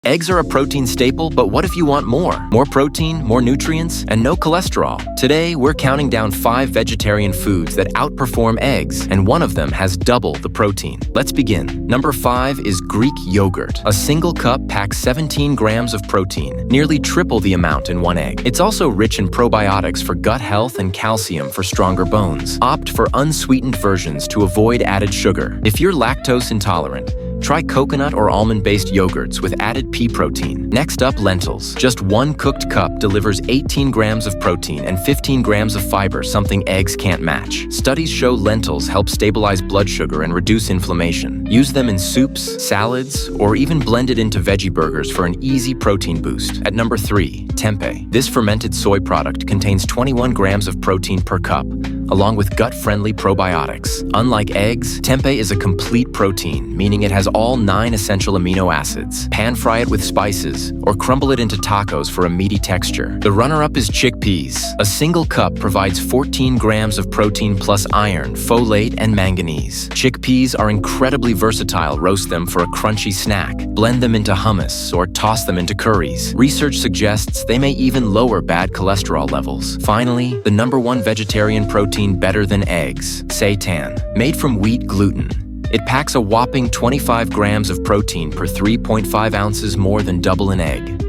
Eggs are a protein staple, but what if you want more? More protein, more nutrients, and no cholesterol. Today, we're counting down 5 vegetarian foods that outperform eggs, and one of them has double the protein. Let's begin. Number 5 is Greek yogurt. A single cup packs 17 grams of protein, nearly triple the amount in one egg. It's also rich in probiotics for gut health and calcium for stronger bones. Opt for unsweetened versions to avoid added sugar. If you're lactose intolerant, try coconut or almond-based yogurts with added pea protein. Next up, lentils. Just 1 cooked cup delivers 18 grams of protein and 15 grams of fiber, something eggs can't match. Studies show lentils help stabilize blood sugar and reduce inflammation. Use them in soups, salads, or even blended into veggie burgers for an easy protein boost. At number 3, tempeh. This fermented soy product contains 21 grams of protein per cup, along with gut-friendly probiotics. Unlike eggs, tempeh is a complete protein, meaning it has all 9 essential amino acids. Pan-fry it with spices, or crumble it into tacos for a meaty texture. The runner-up is chickpeas. A single cup provides 14 grams of protein plus iron, folate, and manganese. Chickpeas are incredibly versatile. Roast them for a crunchy snack, blend them into hummus, or toss them into curries. Research suggests they may even lower bad cholesterol levels. Finally, the number 1 vegetarian protein better than eggs, seitan. Made from wheat gluten, it packs a whopping 25 grams of protein per 3.5 ounces, more than double an egg.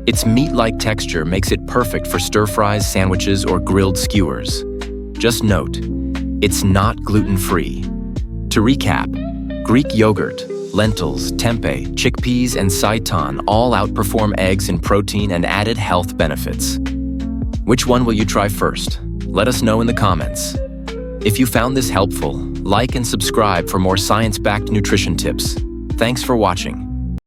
Its meat-like texture makes it perfect for stir-fries, sandwiches, or grilled skewers. Just note, it's not gluten-free. To recap, Greek yogurt, lentils, tempeh, chickpeas, and seitan all outperform eggs in protein and added health benefits. Which one will you try first? Let us know in the comments. If you found this helpful, like and subscribe for more science-backed nutrition tips. Thanks for watching.